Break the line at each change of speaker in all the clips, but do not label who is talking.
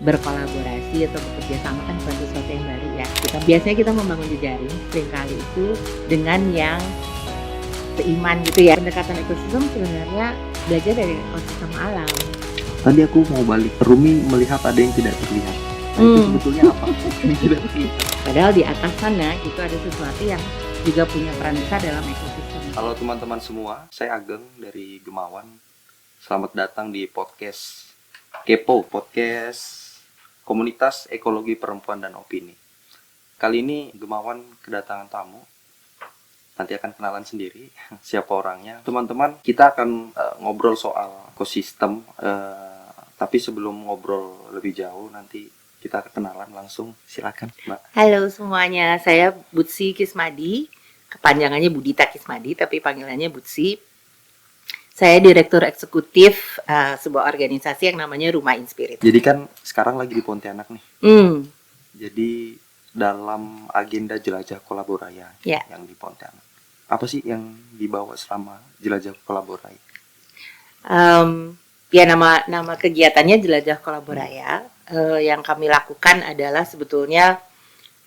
berkolaborasi atau bekerja sama kan bukan sesuatu yang baru ya. Biasanya kita membangun jejaring seringkali itu dengan yang seiman gitu ya. Pendekatan ekosistem sebenarnya belajar dari ekosistem alam.
Tadi aku mau balik, Rumi melihat ada yang tidak terlihat. Nah, itu sebetulnya apa? Yang tidak terlihat.
Padahal di atas sana itu ada sesuatu yang juga punya peran besar dalam ekosistem.
Halo teman-teman semua, saya Ageng dari Gemawan. Selamat datang di podcast Kepo, podcast Komunitas Ekologi Perempuan dan Opini. Kali ini Gemawan kedatangan tamu. Nanti akan kenalan sendiri siapa orangnya. Teman-teman, kita akan ngobrol soal ekosistem. Tapi sebelum ngobrol lebih jauh, nanti kita kenalan langsung. Silakan, Mbak.
Halo semuanya, saya Butsi Kismadi. Kepanjangannya Budita Kismadi, tapi panggilannya Butsi. Saya Direktur Eksekutif sebuah organisasi yang namanya Rumah Inspirit.
Jadi kan sekarang lagi di Pontianak nih. Jadi dalam agenda jelajah Kolaboraya yang di Pontianak, apa sih yang dibawa selama jelajah Kolaboraya?
Nama kegiatannya jelajah Kolaboraya. Yang kami lakukan adalah sebetulnya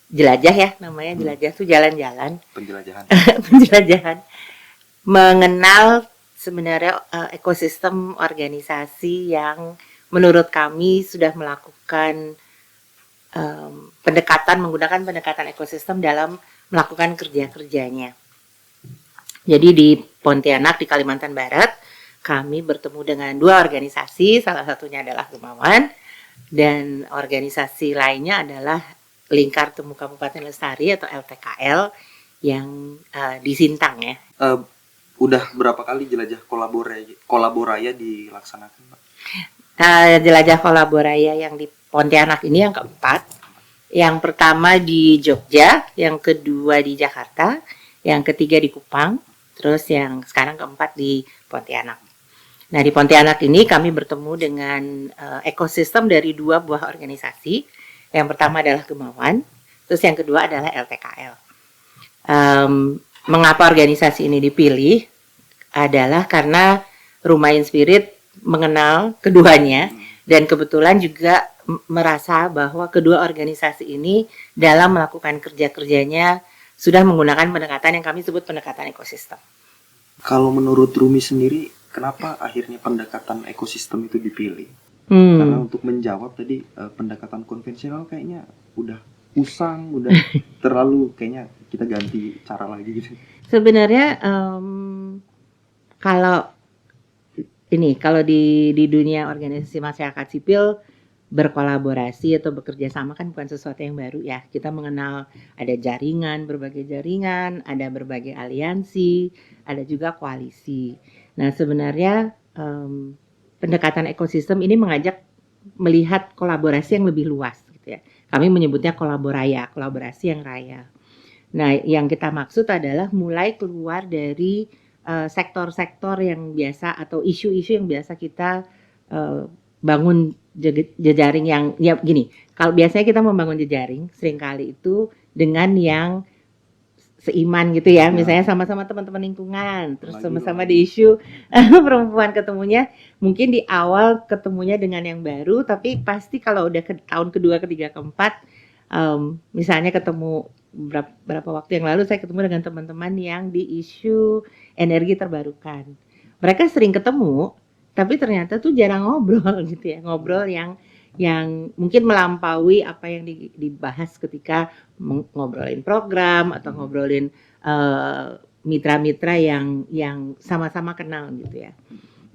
jelajah ya, namanya jelajah itu jalan-jalan. Penjelajahan. Mengenal sebenarnya ekosistem organisasi yang menurut kami sudah melakukan menggunakan pendekatan ekosistem dalam melakukan kerja-kerjanya. Jadi di Pontianak di Kalimantan Barat kami bertemu dengan dua organisasi, salah satunya adalah Gemawan dan organisasi lainnya adalah Lingkar Temu Kabupaten Lestari atau LTKL yang di Sintang ya.
Udah berapa kali jelajah Kolaboraya dilaksanakan, Pak?
Jelajah Kolaboraya yang di Pontianak ini yang keempat. Yang pertama di Jogja, yang kedua di Jakarta, yang ketiga di Kupang, terus yang sekarang keempat di Pontianak. Nah, di Pontianak ini kami bertemu dengan ekosistem dari dua buah organisasi. Yang pertama adalah Gemawan, terus yang kedua adalah LTKL. Mengapa organisasi ini dipilih adalah karena Rumah Inspirit mengenal keduanya dan kebetulan juga merasa bahwa kedua organisasi ini dalam melakukan kerja-kerjanya sudah menggunakan pendekatan yang kami sebut pendekatan ekosistem.
Kalau menurut Rumi sendiri, kenapa akhirnya pendekatan ekosistem itu dipilih? Karena untuk menjawab tadi pendekatan konvensional kayaknya udah usang, udah terlalu kayaknya kita ganti cara lagi gitu.
Sebenarnya kalau di dunia organisasi masyarakat sipil berkolaborasi atau bekerja sama kan bukan sesuatu yang baru ya. Kita mengenal ada berbagai jaringan, ada berbagai aliansi, ada juga koalisi. Nah sebenarnya pendekatan ekosistem ini mengajak melihat kolaborasi yang lebih luas gitu ya. Kami menyebutnya kolaborasi yang raya. Nah, yang kita maksud adalah mulai keluar dari sektor-sektor yang biasa atau isu-isu yang biasa kita bangun jejaring yang ya gini. Kalau biasanya kita membangun jejaring seringkali itu dengan yang seiman gitu ya, misalnya sama-sama teman-teman lingkungan, terus sama-sama di isu perempuan ketemunya, mungkin di awal ketemunya dengan yang baru, tapi pasti kalau udah ke tahun kedua, ketiga, keempat, misalnya ketemu berapa waktu yang lalu saya ketemu dengan teman-teman yang di isu energi terbarukan. Mereka sering ketemu, tapi ternyata tuh jarang ngobrol gitu ya, ngobrol yang mungkin melampaui apa yang dibahas ketika ngobrolin program atau ngobrolin mitra-mitra yang sama-sama kenal gitu ya.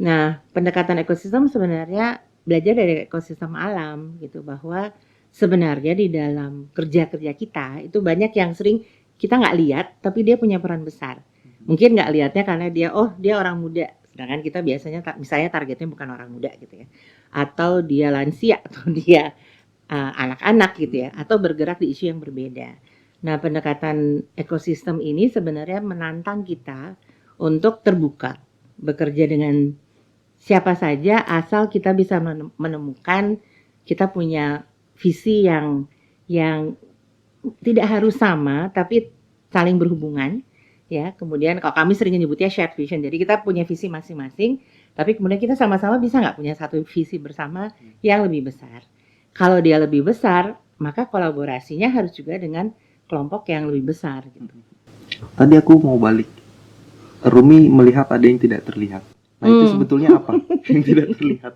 Nah, pendekatan ekosistem sebenarnya belajar dari ekosistem alam gitu, bahwa sebenarnya di dalam kerja-kerja kita itu banyak yang sering kita nggak lihat, tapi dia punya peran besar. Mungkin nggak lihatnya karena dia orang muda, sedangkan kita biasanya misalnya targetnya bukan orang muda gitu ya, atau dia lansia atau dia anak-anak gitu ya, atau bergerak di isu yang berbeda. Nah, pendekatan ekosistem ini sebenarnya menantang kita untuk terbuka, bekerja dengan siapa saja asal kita bisa menemukan kita punya visi yang tidak harus sama tapi saling berhubungan ya. Kemudian kalau kami sering menyebutnya shared vision, jadi kita punya visi masing-masing tapi kemudian kita sama-sama bisa nggak punya satu visi bersama yang lebih besar. Kalau dia lebih besar, maka kolaborasinya harus juga dengan kelompok yang lebih besar gitu.
Tadi aku mau balik. Rumi melihat ada yang tidak terlihat. Nah, itu sebetulnya apa yang tidak terlihat?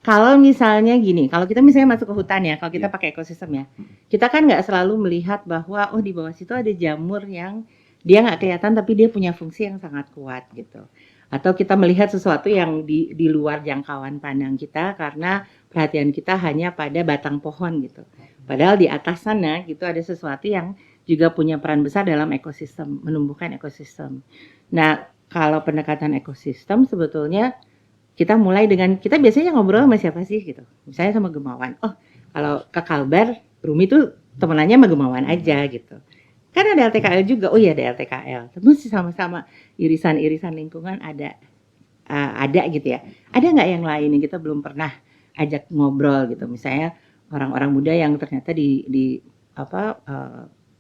Kalau misalnya gini, kalau kita misalnya masuk ke hutan ya, kalau kita pakai ekosistem ya, kita kan nggak selalu melihat bahwa di bawah situ ada jamur yang dia nggak kelihatan tapi dia punya fungsi yang sangat kuat gitu. Atau kita melihat sesuatu yang di luar jangkauan pandang kita karena perhatian kita hanya pada batang pohon gitu. Padahal di atas sana gitu ada sesuatu yang juga punya peran besar dalam ekosistem, menumbuhkan ekosistem. Nah, kalau pendekatan ekosistem sebetulnya kita mulai dengan, kita biasanya ngobrol sama siapa sih gitu. Misalnya sama Gemawan. Kalau ke Kalbar, Rumi tuh temenannya sama Gemawan aja gitu. Kan ada LTKL juga. Oh iya ada LTKL. Terus sama-sama irisan-irisan lingkungan ada gitu ya. Ada nggak yang lain yang kita belum pernah ajak ngobrol gitu. Misalnya orang-orang muda yang ternyata di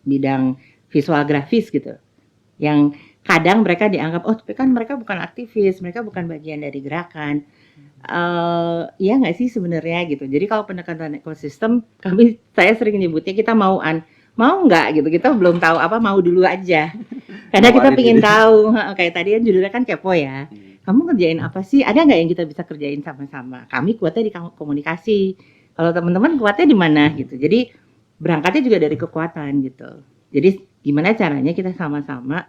bidang visual grafis gitu. Yang kadang mereka dianggap tapi kan mereka bukan aktivis, mereka bukan bagian dari gerakan. Iya nggak sih sebenarnya gitu. Jadi kalau pendekatan ekosistem, saya sering nyebutnya kita mau nggak gitu. Kita belum tahu apa, mau dulu aja. Karena kita pingin tahu. Kayak tadi kan judulnya kan kepo ya. Kamu ngerjain apa sih? Ada nggak yang kita bisa kerjain sama-sama? Kami kuatnya di komunikasi. Kalau teman-teman kuatnya di mana gitu. Jadi berangkatnya juga dari kekuatan gitu. Jadi gimana caranya kita sama-sama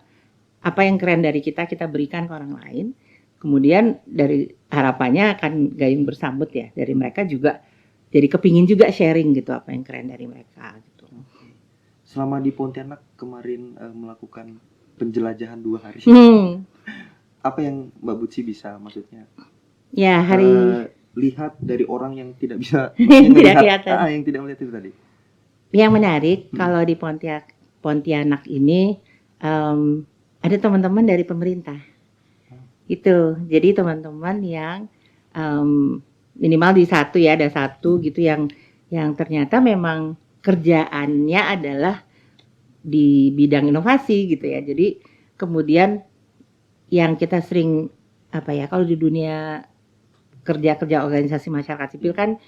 apa yang keren dari kita berikan ke orang lain, kemudian dari harapannya akan gayung bersambut ya dari mereka juga, jadi kepingin juga sharing gitu apa yang keren dari mereka gitu.
Selama di Pontianak kemarin melakukan penjelajahan 2 hari, apa yang Mbak Butsi bisa maksudnya?
Ya
lihat dari orang yang tidak bisa
yang tidak kelihatan,
yang tidak melihat itu tadi.
Yang menarik kalau di Pontianak ini ada teman-teman dari pemerintah. Itu. Jadi teman-teman yang minimal ada satu gitu yang ternyata memang kerjaannya adalah di bidang inovasi gitu ya. Jadi kemudian yang kita sering kalau di dunia kerja organisasi masyarakat sipil kan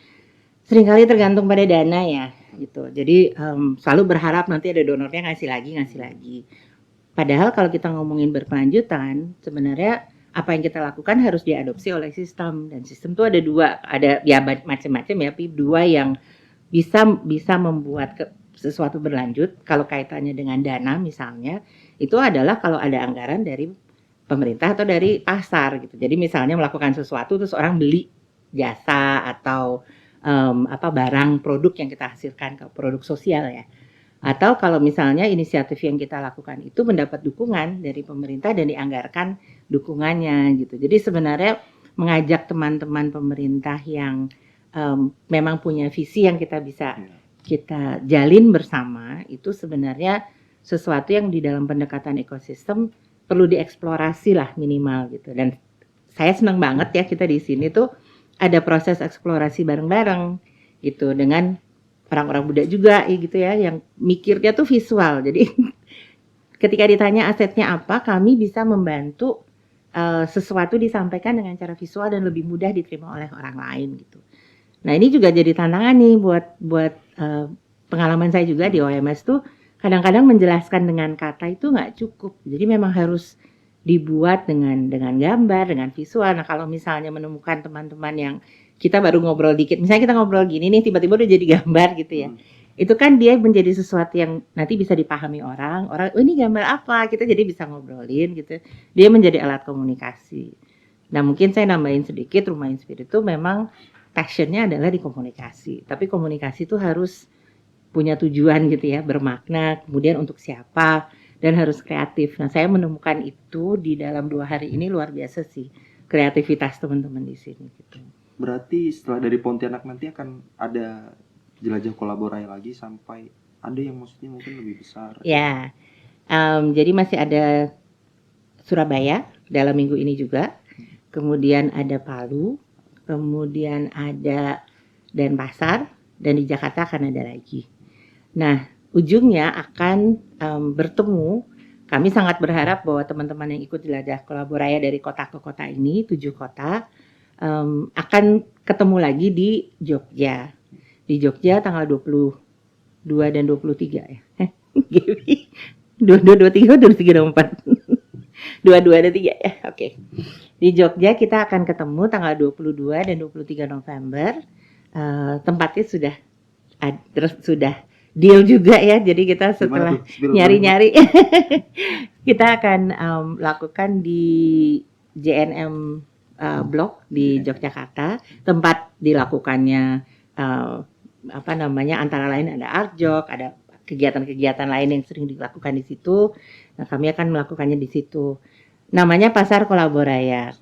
seringkali tergantung pada dana ya gitu. Jadi selalu berharap nanti ada donornya ngasih lagi. Padahal kalau kita ngomongin berkelanjutan, sebenarnya apa yang kita lakukan harus diadopsi oleh sistem, dan sistem itu ada 2, ada ya macam-macam ya, tapi 2 yang bisa membuat sesuatu berlanjut. Kalau kaitannya dengan dana misalnya, itu adalah kalau ada anggaran dari pemerintah atau dari pasar gitu. Jadi misalnya melakukan sesuatu terus orang beli jasa atau barang produk yang kita hasilkan, ke produk sosial ya. Atau kalau misalnya inisiatif yang kita lakukan itu mendapat dukungan dari pemerintah dan dianggarkan dukungannya gitu. Jadi sebenarnya mengajak teman-teman pemerintah yang memang punya visi yang kita bisa kita jalin bersama, itu sebenarnya sesuatu yang di dalam pendekatan ekosistem perlu dieksplorasi lah minimal gitu. Dan saya senang banget ya kita di sini tuh ada proses eksplorasi bareng-bareng gitu dengan orang-orang muda juga gitu ya, yang mikirnya tuh visual. Jadi ketika ditanya asetnya apa, kami bisa membantu sesuatu disampaikan dengan cara visual dan lebih mudah diterima oleh orang lain gitu. Nah ini juga jadi tantangan nih buat pengalaman saya juga di OMS tuh, kadang-kadang menjelaskan dengan kata itu nggak cukup. Jadi memang harus dibuat dengan gambar, dengan visual. Nah kalau misalnya menemukan teman-teman yang kita baru ngobrol dikit, misalnya kita ngobrol gini nih, tiba-tiba udah jadi gambar gitu ya. Itu kan dia menjadi sesuatu yang nanti bisa dipahami orang, ini gambar apa, kita jadi bisa ngobrolin gitu. Dia menjadi alat komunikasi. Nah mungkin saya nambahin sedikit, Rumah Inspirit itu memang passionnya adalah di komunikasi. Tapi komunikasi itu harus punya tujuan gitu ya, bermakna, kemudian untuk siapa, dan harus kreatif. Nah saya menemukan itu di dalam 2 hari ini luar biasa sih, kreativitas teman-teman di sini gitu.
Berarti setelah dari Pontianak nanti akan ada jelajah kolaborasi lagi sampai ada yang maksudnya mungkin lebih besar.
Ya, jadi masih ada Surabaya dalam minggu ini juga, kemudian ada Palu, kemudian ada Denpasar, dan di Jakarta akan ada lagi. Nah, ujungnya akan bertemu. Kami sangat berharap bahwa teman-teman yang ikut jelajah kolaborasi dari kota ke kota ini, 7 kota, akan ketemu lagi di Jogja. Di Jogja tanggal 22 dan 23 ya. Gaby. 22, 23, 23, 24. 22 dan 3 ya. Oke. Di Jogja kita akan ketemu tanggal 22 dan 23 November. Tempatnya sudah deal juga ya. Jadi kita setelah nyari-nyari kita akan lakukan di JNM Blok di Yogyakarta. Tempat dilakukannya antara lain ada art jog, ada kegiatan-kegiatan lain yang sering dilakukan di situ. Nah, kami akan melakukannya di situ. Namanya Pasar Kolaboraya.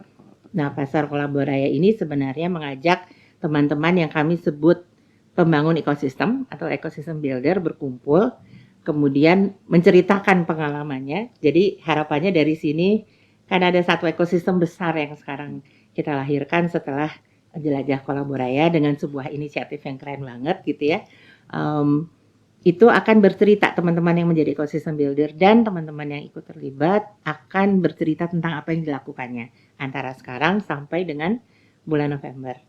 Nah, Pasar Kolaboraya ini sebenarnya mengajak teman-teman yang kami sebut pembangun ekosistem atau ekosistem builder berkumpul, kemudian menceritakan pengalamannya. Jadi harapannya dari sini kan ada satu ekosistem besar yang sekarang kita lahirkan setelah Jelajah Kolaboraya dengan sebuah inisiatif yang keren banget gitu ya. Itu akan bercerita, teman-teman yang menjadi ekosistem builder dan teman-teman yang ikut terlibat akan bercerita tentang apa yang dilakukannya antara sekarang sampai dengan bulan November.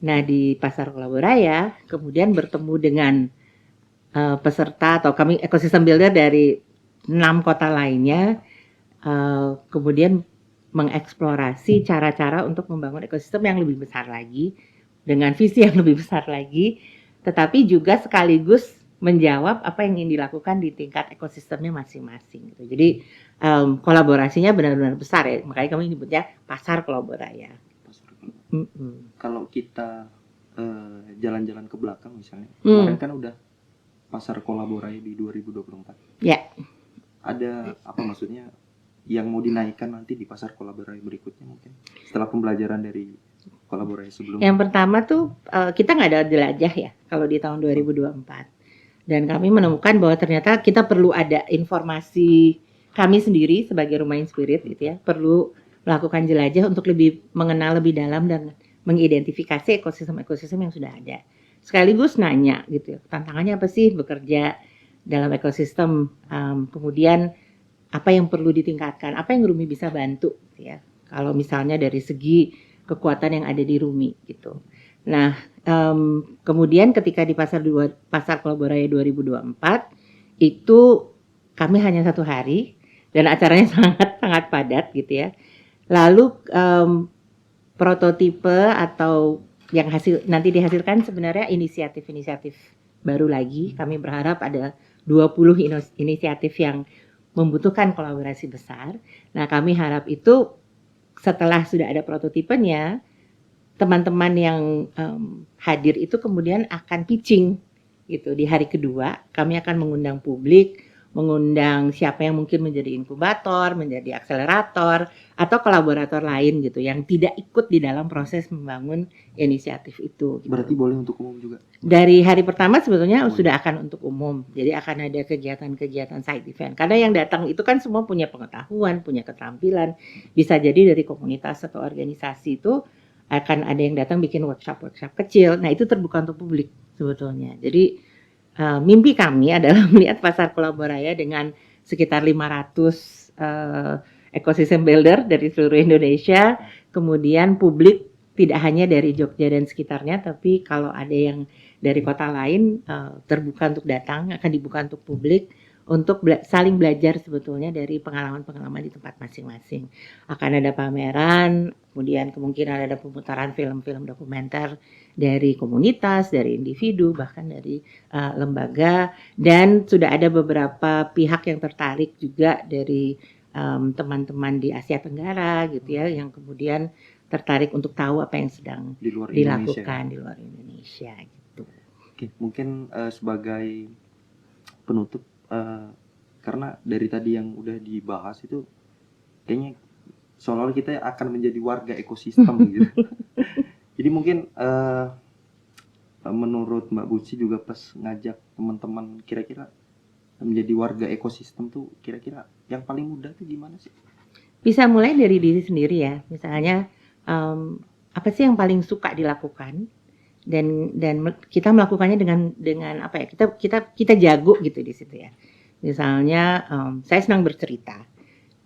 Nah, di Pasar Kolaboraya kemudian bertemu dengan peserta atau kami ekosistem builder dari 6 kota lainnya, kemudian mengeksplorasi cara-cara untuk membangun ekosistem yang lebih besar lagi dengan visi yang lebih besar lagi, tetapi juga sekaligus menjawab apa yang ingin dilakukan di tingkat ekosistemnya masing-masing gitu. Jadi kolaborasinya benar-benar besar ya, makanya kami nyebutnya Pasar Kolaboraya.
Kalau kita jalan-jalan ke belakang misalnya, kemarin kan udah Pasar Kolaboraya di 2024.
Ya.
Ada apa maksudnya yang mau dinaikkan nanti di Pasar Kolaboraya berikutnya mungkin setelah pembelajaran dari Kolaboraya sebelumnya?
Yang pertama tuh kita nggak ada jelajah ya kalau di tahun 2024. Dan kami menemukan bahwa ternyata kita perlu ada informasi, kami sendiri sebagai Rumah Inspirit gitu ya, perlu melakukan jelajah untuk lebih mengenal lebih dalam dan mengidentifikasi ekosistem-ekosistem yang sudah ada. Sekaligus nanya gitu ya, tantangannya apa sih bekerja dalam ekosistem, kemudian apa yang perlu ditingkatkan, apa yang Rumi bisa bantu gitu ya. Kalau misalnya dari segi kekuatan yang ada di Rumi gitu. Nah, kemudian ketika di Pasar Kolaboraya 2024 itu kami hanya 1 hari dan acaranya sangat padat gitu ya. Lalu prototipe atau yang nanti dihasilkan sebenarnya inisiatif-inisiatif baru lagi. Kami berharap ada 20 inisiatif yang membutuhkan kolaborasi besar. Nah, kami harap itu setelah sudah ada prototipenya, teman-teman yang hadir itu kemudian akan pitching gitu. Di hari kedua kami akan mengundang publik, mengundang siapa yang mungkin menjadi inkubator, menjadi akselerator atau kolaborator lain gitu yang tidak ikut di dalam proses membangun inisiatif itu gitu.
Berarti boleh untuk umum juga?
Dari hari pertama sebetulnya sudah akan untuk umum. Jadi akan ada kegiatan-kegiatan side event. Karena yang datang itu kan semua punya pengetahuan, punya keterampilan. Bisa jadi dari komunitas atau organisasi itu akan ada yang datang bikin workshop kecil. Nah, itu terbuka untuk publik sebetulnya. Jadi mimpi kami adalah melihat Pasar Kolaboraya dengan sekitar 500 ekosistem builder dari seluruh Indonesia. Kemudian publik tidak hanya dari Jogja dan sekitarnya, tapi kalau ada yang dari kota lain terbuka untuk datang, akan dibuka untuk publik untuk saling belajar sebetulnya dari pengalaman-pengalaman di tempat masing-masing. Akan ada pameran, kemudian kemungkinan ada pemutaran film-film dokumenter dari komunitas, dari individu, bahkan dari lembaga, dan sudah ada beberapa pihak yang tertarik juga dari teman-teman di Asia Tenggara gitu ya, yang kemudian tertarik untuk tahu apa yang sedang dilakukan di luar Indonesia gitu.
Oke, mungkin sebagai penutup, karena dari tadi yang udah dibahas itu kayaknya seolah-olah kita akan menjadi warga ekosistem gitu. Jadi mungkin menurut Mbak Buci juga pas ngajak teman-teman kira-kira menjadi warga ekosistem tuh kira-kira yang paling mudah tuh gimana sih?
Bisa mulai dari diri sendiri ya. Misalnya apa sih yang paling suka dilakukan dan kita melakukannya dengan apa ya? Kita jago gitu di situ ya. Misalnya saya senang bercerita.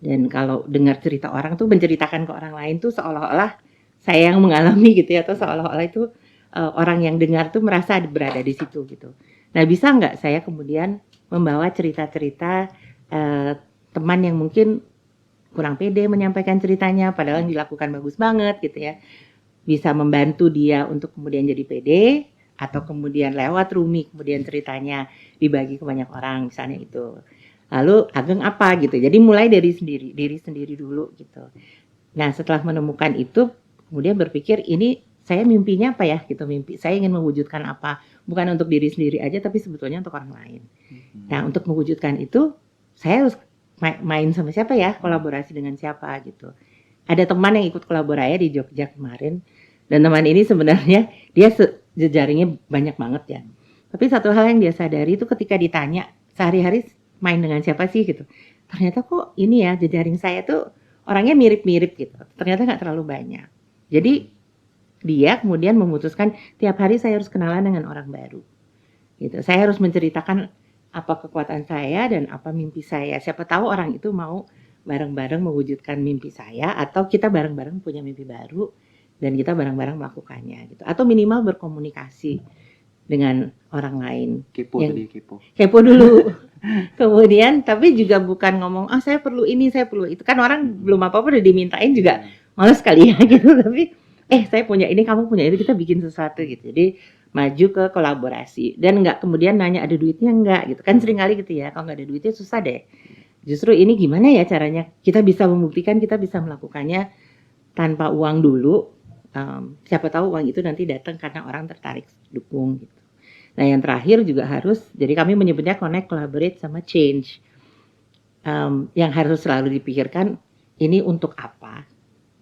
Dan kalau dengar cerita orang tuh menceritakan ke orang lain tuh seolah-olah saya yang mengalami gitu ya, atau seolah-olah itu orang yang dengar tuh merasa berada di situ gitu. Nah, bisa nggak saya kemudian membawa cerita-cerita teman yang mungkin kurang pede menyampaikan ceritanya, padahal yang dilakukan bagus banget gitu ya, bisa membantu dia untuk kemudian jadi pede, atau kemudian lewat Rumi kemudian ceritanya dibagi ke banyak orang misalnya itu. Lalu Ageng apa gitu. Jadi mulai dari diri sendiri dulu gitu. Nah, setelah menemukan itu kemudian berpikir ini saya mimpinya apa ya gitu, mimpi saya ingin mewujudkan apa, bukan untuk diri sendiri aja tapi sebetulnya untuk orang lain. Nah, untuk mewujudkan itu saya harus main sama siapa ya, kolaborasi dengan siapa gitu. Ada teman yang ikut kolaborasi di Jogja kemarin, dan teman ini sebenarnya dia jejaringnya banyak banget ya. Tapi satu hal yang dia sadari itu ketika ditanya sehari-hari main dengan siapa sih gitu, ternyata kok ini ya jejaring saya tuh orangnya mirip-mirip gitu. Ternyata nggak terlalu banyak. Jadi dia kemudian memutuskan tiap hari saya harus kenalan dengan orang baru. Gitu. Saya harus menceritakan apa kekuatan saya dan apa mimpi saya. Siapa tahu orang itu mau bareng-bareng mewujudkan mimpi saya, atau kita bareng-bareng punya mimpi baru dan kita bareng-bareng melakukannya gitu. Atau minimal berkomunikasi dengan orang lain.
Kepo tadi,
Kepo dulu. Kemudian tapi juga bukan ngomong saya perlu ini, saya perlu itu. Kan orang belum apa-apa udah dimintain juga males kali ya gitu. Tapi saya punya ini, kamu punya itu, kita bikin sesuatu gitu. Jadi maju ke kolaborasi dan nggak kemudian nanya ada duitnya nggak gitu. Kan sering kali gitu ya, kalau nggak ada duitnya susah deh. Justru ini gimana ya caranya kita bisa membuktikan kita bisa melakukannya tanpa uang dulu. Siapa tahu uang itu nanti datang karena orang tertarik dukung gitu. Nah, yang terakhir juga harus, jadi kami menyebutnya connect, collaborate, sama change. Yang harus selalu dipikirkan ini untuk apa,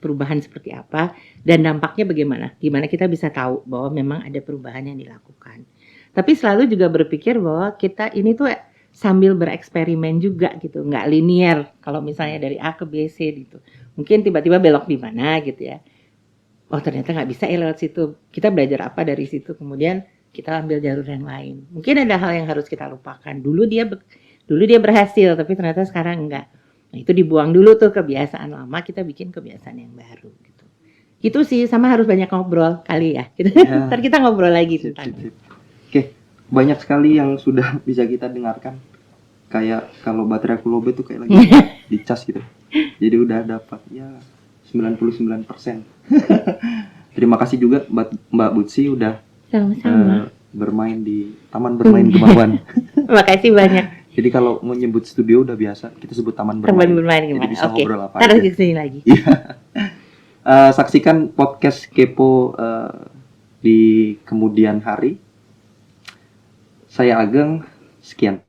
perubahan seperti apa, dan dampaknya bagaimana. Gimana kita bisa tahu bahwa memang ada perubahan yang dilakukan. Tapi selalu juga berpikir bahwa kita ini tuh sambil bereksperimen juga gitu, nggak linear. Kalau misalnya dari A ke B, C gitu, mungkin tiba-tiba belok di mana gitu ya. Oh, ternyata nggak bisa lewat situ. Kita belajar apa dari situ, kemudian kita ambil jalur yang lain. Mungkin ada hal yang harus kita lupakan. Dulu dia berhasil, tapi ternyata sekarang enggak. Nah, itu dibuang dulu tuh kebiasaan lama, kita bikin kebiasaan yang baru gitu. Gitu sih, sama harus banyak ngobrol kali ya. Gitu. Ya. Ntar kita ngobrol lagi tentang.
Oke, banyak sekali yang sudah bisa kita dengarkan. Kayak kalau baterai aku lobet tuh kayak lagi dicas gitu. Jadi udah dapat ya 99%. Terima kasih juga Mbak Butsi udah sama-sama bermain di Taman Bermain Gemawan.
Makasih banyak.
Jadi kalau mau nyebut studio udah biasa, kita sebut Taman Bermain.
Taman Bermain Gemawan.
Jadi bisa ngobrol apa
aja. Taruh kesini lagi.
Saksikan podcast Kepo di kemudian hari. Saya Ageng, sekian.